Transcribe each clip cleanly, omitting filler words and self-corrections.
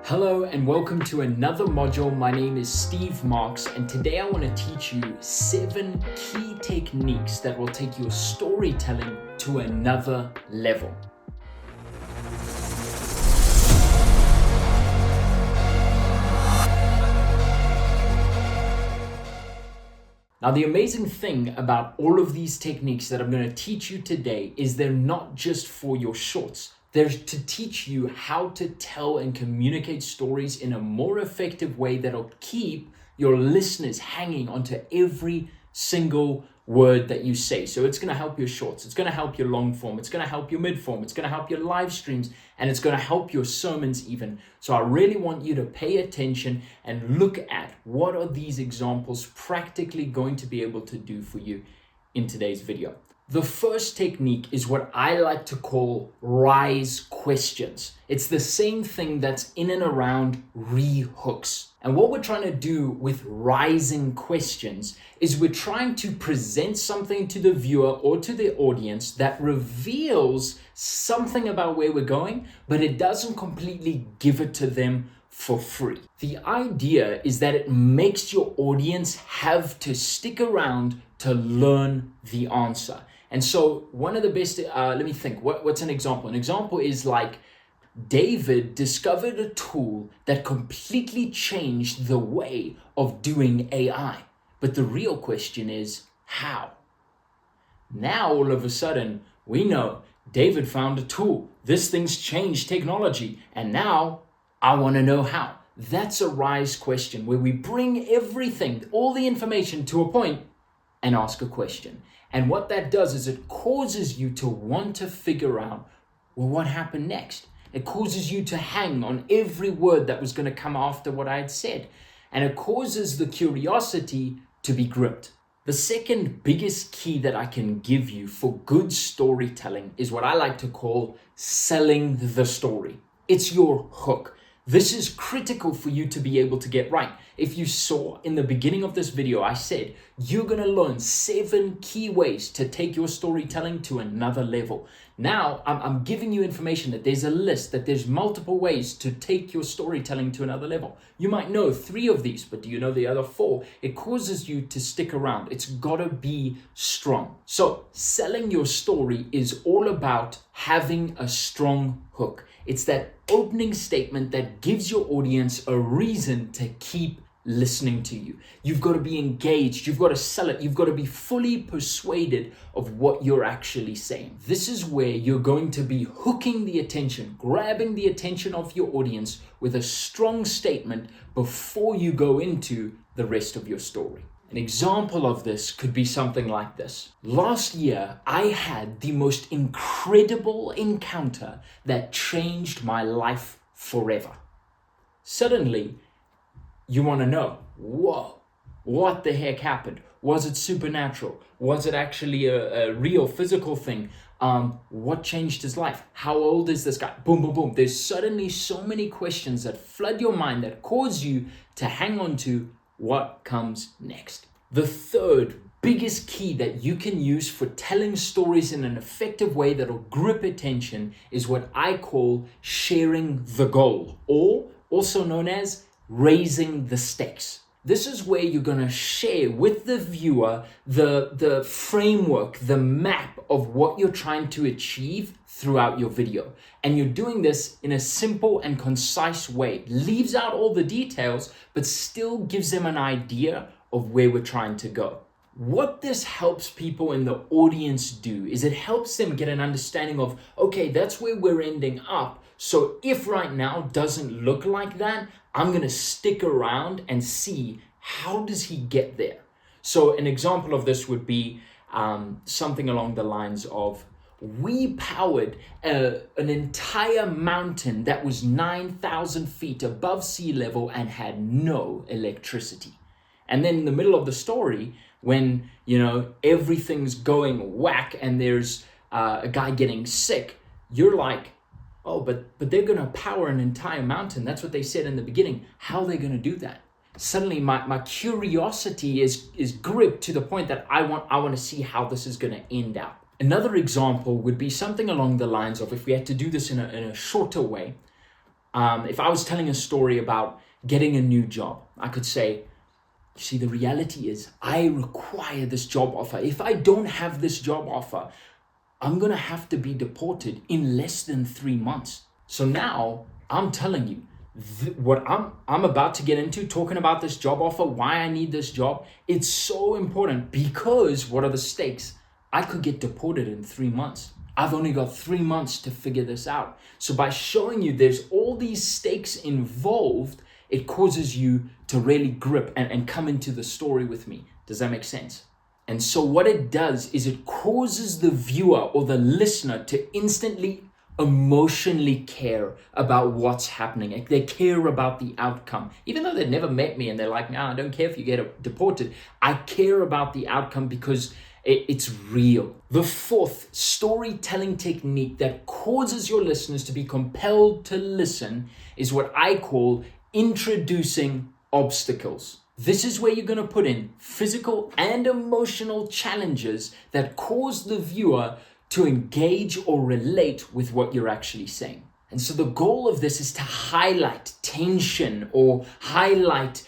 Hello and welcome to another module. My name is Steve Marks, and today I want to teach you 7 key techniques that will take your storytelling to another level. Now, the amazing thing about all of these techniques that I'm going to teach you today is they're not just for your shorts. They're to teach you how to tell and communicate stories in a more effective way that'll keep your listeners hanging onto every single word that you say. So it's going to help your shorts, it's going to help your long form, it's going to help your mid form, it's going to help your live streams, and it's going to help your sermons even. So I really want you to pay attention and look at what are these examples practically going to be able to do for you in today's video. The first technique is what I like to call rise questions. It's the same thing that's in and around re-hooks. And what we're trying to do with rising questions is we're trying to present something to the viewer or to the audience that reveals something about where we're going, but it doesn't completely give it to them for free. The idea is that it makes your audience have to stick around to learn the answer. And so one of the best, let me think, what's an example? An example is like David discovered a tool that completely changed the way of doing AI. But the real question is, how? Now, all of a sudden, we know David found a tool. This thing's changed technology. And now I want to know how. That's a rise question where we bring everything, all the information to a point and ask a question. And what that does is it causes you to want to figure out, well, what happened next? It causes you to hang on every word that was going to come after what I had said. And it causes the curiosity to be gripped. The second biggest key that I can give you for good storytelling is what I like to call selling the story. It's your hook. This is critical for you to be able to get right. If you saw in the beginning of this video, I said, you're going to learn 7 key ways to take your storytelling to another level. Now, I'm giving you information that there's a list, that there's multiple ways to take your storytelling to another level. You might know 3 of these, but do you know the other 4? It causes you to stick around. It's got to be strong. So selling your story is all about having a strong hook. It's that opening statement that gives your audience a reason to keep listening to you. You've got to be engaged. You've got to sell it. You've got to be fully persuaded of what you're actually saying. This is where you're going to be hooking the attention, grabbing the attention of your audience with a strong statement before you go into the rest of your story. An example of this could be something like this. Last year, I had the most incredible encounter that changed my life forever. Suddenly, you want to know, whoa, what the heck happened? Was it supernatural? Was it actually a real physical thing? What changed his life? How old is this guy? Boom, boom, boom. There's suddenly so many questions that flood your mind that cause you to hang on to what comes next. The third biggest key that you can use for telling stories in an effective way that'll grip attention is what I call sharing the goal, or also known as raising the stakes. This is where you're going to share with the viewer the framework, the map of what you're trying to achieve throughout your video. And you're doing this in a simple and concise way. Leaves out all the details, but still gives them an idea of where we're trying to go. What this helps people in the audience do is it helps them get an understanding of, okay, that's where we're ending up. So if right now doesn't look like that, I'm going to stick around and see how does he get there. So an example of this would be something along the lines of, we powered an entire mountain that was 9,000 feet above sea level and had no electricity. And then in the middle of the story, when, everything's going whack and there's a guy getting sick, you're like, oh, but they're going to power an entire mountain. That's what they said in the beginning. How are they going to do that? Suddenly my curiosity is gripped to the point that I want to see how this is going to end up. Another example would be something along the lines of, if we had to do this in a shorter way, If I was telling a story about getting a new job, I could say, you see, the reality is I require this job offer. If I don't have this job offer, I'm going to have to be deported in less than 3 months. So now I'm telling you, what I'm about to get into, talking about this job offer, why I need this job, it's so important because what are the stakes? I could get deported in 3 months. I've only got 3 months to figure this out. So by showing you there's all these stakes involved, it causes you to really grip and come into the story with me. Does that make sense? And so what it does is it causes the viewer or the listener to instantly emotionally care about what's happening. They care about the outcome. Even though they've never met me and they're like, I don't care if you get deported. I care about the outcome because it's real. The fourth storytelling technique that causes your listeners to be compelled to listen is what I call introducing obstacles. This is where you're going to put in physical and emotional challenges that cause the viewer to engage or relate with what you're actually saying. And so the goal of this is to highlight tension or highlight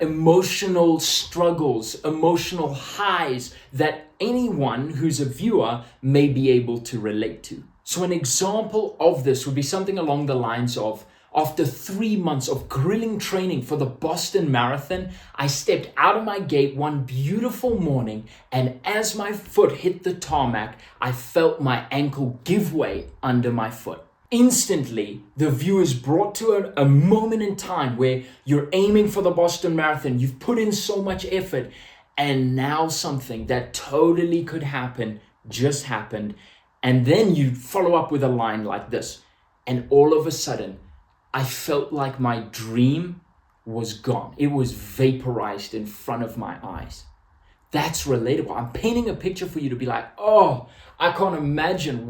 emotional struggles, emotional highs that anyone who's a viewer may be able to relate to. So an example of this would be something along the lines of, after 3 months of grueling training for the Boston Marathon, I stepped out of my gate one beautiful morning, and as my foot hit the tarmac, I felt my ankle give way under my foot. Instantly, the viewer is brought to a moment in time where you're aiming for the Boston Marathon, you've put in so much effort, and now something that totally could happen just happened, and then you follow up with a line like this, and all of a sudden, I felt like my dream was gone. It was vaporized in front of my eyes. That's relatable. I'm painting a picture for you to be like, oh, I can't imagine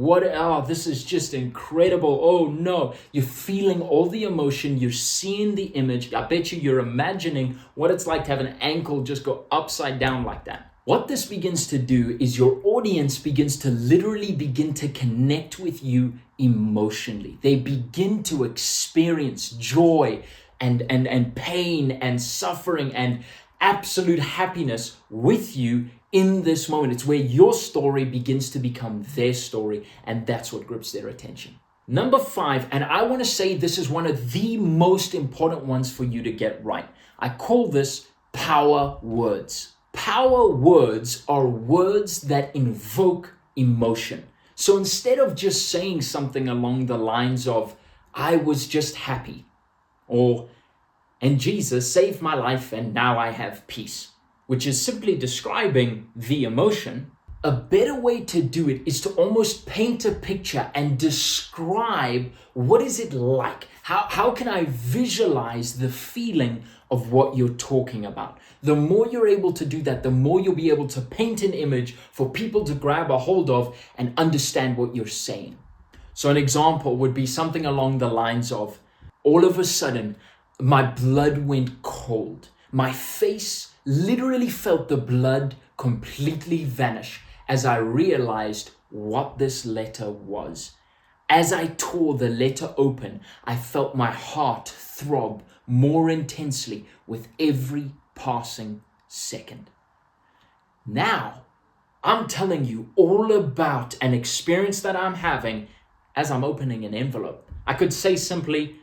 this is just incredible. Oh no, you're feeling all the emotion. You're seeing the image. I bet you're imagining what it's like to have an ankle just go upside down like that. What this begins to do is your audience begins to literally begin to connect with you emotionally. They begin to experience joy and pain and suffering and absolute happiness with you in this moment. It's where your story begins to become their story, and that's what grips their attention. Number 5, and I want to say this is one of the most important ones for you to get right. I call this power words. Power words are words that invoke emotion. So instead of just saying something along the lines of, I was just happy, or, and Jesus saved my life and now I have peace, which is simply describing the emotion, a better way to do it is to almost paint a picture and describe what is it like. How can I visualize the feeling of what you're talking about? The more you're able to do that, the more you'll be able to paint an image for people to grab a hold of and understand what you're saying. So an example would be something along the lines of, all of a sudden, my blood went cold. My face literally felt the blood completely vanish as I realized what this letter was. As I tore the letter open, I felt my heart throb more intensely with every passing second. Now, I'm telling you all about an experience that I'm having as I'm opening an envelope. I could say simply,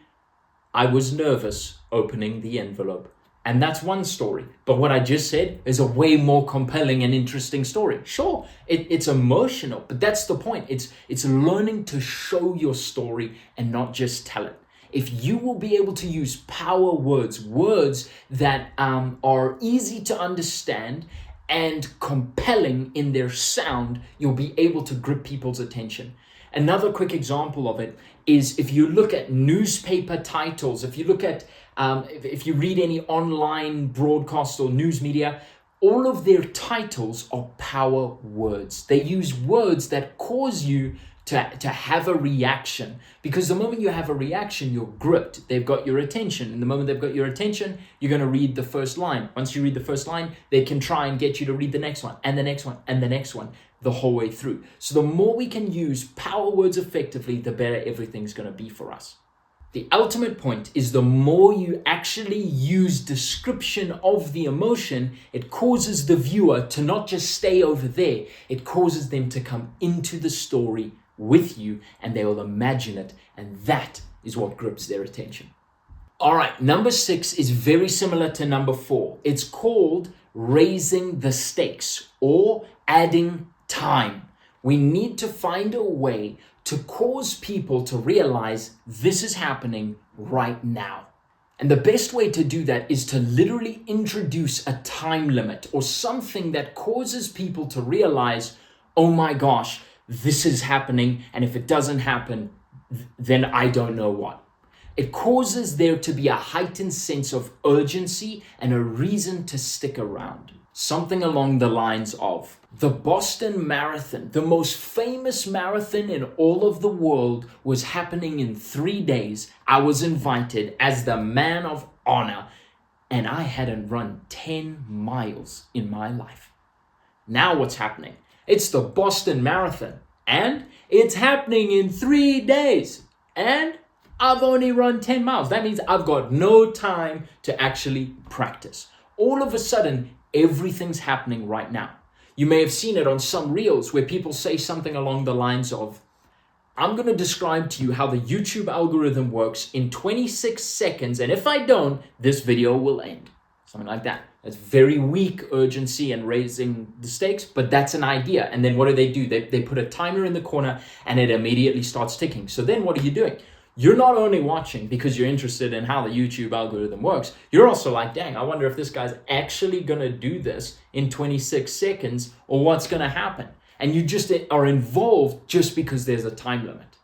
I was nervous opening the envelope. And that's one story. But what I just said is a way more compelling and interesting story. Sure, it's emotional, but that's the point. It's learning to show your story and not just tell it. If you will be able to use power words, words that are easy to understand and compelling in their sound, you'll be able to grip people's attention. Another quick example of it is if you look at newspaper titles, if you look at, if you read any online broadcast or news media, all of their titles are power words. They use words that cause you to have a reaction, because the moment you have a reaction, you're gripped. They've got your attention. And the moment they've got your attention, you're going to read the first line. Once you read the first line, they can try and get you to read the next one and the next one and the next one the whole way through. So the more we can use power words effectively, the better everything's going to be for us. The ultimate point is the more you actually use description of the emotion, it causes the viewer to not just stay over there, it causes them to come into the story with you and they will imagine it, and that is what grips their attention. All right, number 6 is very similar to number 4. It's called raising the stakes or adding time. We need to find a way to cause people to realize this is happening right now. And the best way to do that is to literally introduce a time limit or something that causes people to realize, oh my gosh, this is happening. And if it doesn't happen, then I don't know what. It causes there to be a heightened sense of urgency and a reason to stick around. Something along the lines of the Boston Marathon, the most famous marathon in all of the world, was happening in 3 days. I was invited as the man of honor, and I hadn't run 10 miles in my life. Now what's happening? It's the Boston Marathon, and it's happening in 3 days, and I've only run 10 miles. That means I've got no time to actually practice. All of a sudden, everything's happening right now. You may have seen it on some reels where people say something along the lines of, I'm going to describe to you how the YouTube algorithm works in 26 seconds, and if I don't, this video will end. Something like that. That's very weak urgency and raising the stakes, but that's an idea. And then what do? They put a timer in the corner and it immediately starts ticking. So then what are you doing? You're not only watching because you're interested in how the YouTube algorithm works, you're also like, dang, I wonder if this guy's actually going to do this in 26 seconds or what's going to happen. And you just are involved just because there's a time limit.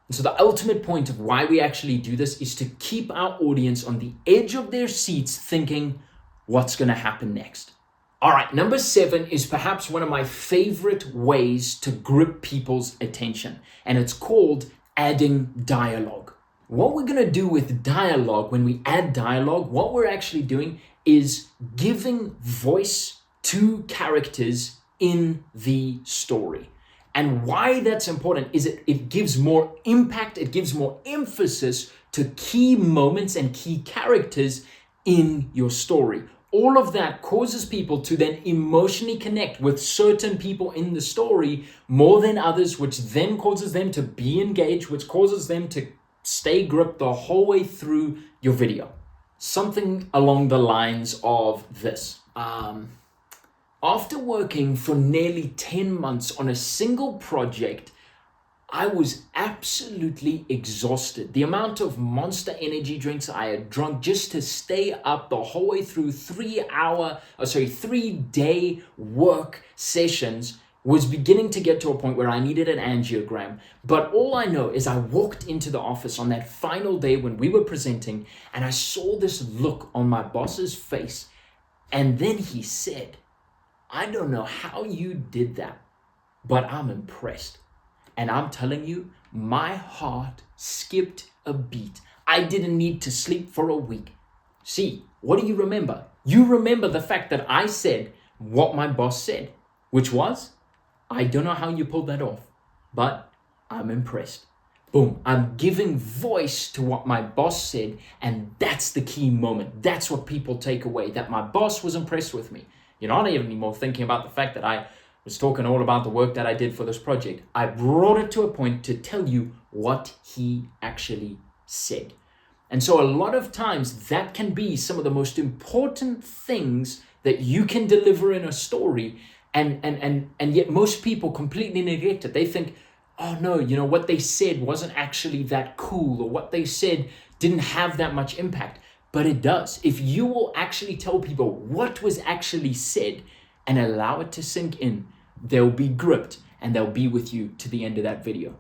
And so the ultimate point of why we actually do this is to keep our audience on the edge of their seats thinking, what's going to happen next? All right, number 7 is perhaps one of my favorite ways to grip people's attention, and it's called adding dialogue. What we're going to do with dialogue, when we add dialogue, what we're actually doing is giving voice to characters in the story. And why that's important is it gives more impact, it gives more emphasis to key moments and key characters in your story. All of that causes people to then emotionally connect with certain people in the story more than others, which then causes them to be engaged, which causes them to stay gripped the whole way through your video. Something along the lines of this. After working for nearly 10 months on a single project, I was absolutely exhausted. The amount of Monster energy drinks I had drunk just to stay up the whole way through 3-day work sessions was beginning to get to a point where I needed an angiogram. But all I know is I walked into the office on that final day when we were presenting and I saw this look on my boss's face. And then he said, I don't know how you did that, but I'm impressed. And I'm telling you, my heart skipped a beat. I didn't need to sleep for a week. See, what do you remember? You remember the fact that I said what my boss said, which was, I don't know how you pulled that off, but I'm impressed. Boom, I'm giving voice to what my boss said, and that's the key moment. That's what people take away, that my boss was impressed with me. You're not even anymore thinking about the fact that I was talking all about the work that I did for this project. I brought it to a point to tell you what he actually said. And so a lot of times that can be some of the most important things that you can deliver in a story. And yet most people completely neglect it. They think, oh no, what they said wasn't actually that cool, or what they said didn't have that much impact. But it does. If you will actually tell people what was actually said and allow it to sink in, they'll be gripped and they'll be with you to the end of that video.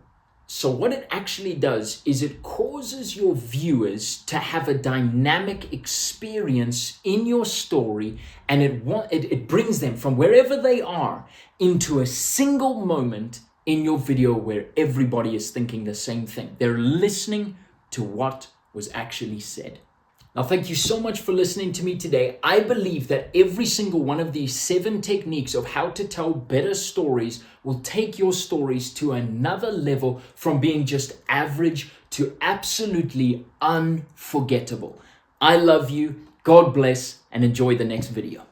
So what it actually does is it causes your viewers to have a dynamic experience in your story, and it brings them from wherever they are into a single moment in your video where everybody is thinking the same thing. They're listening to what was actually said. Now, thank you so much for listening to me today. I believe that every single one of these 7 techniques of how to tell better stories will take your stories to another level, from being just average to absolutely unforgettable. I love you. God bless, and enjoy the next video.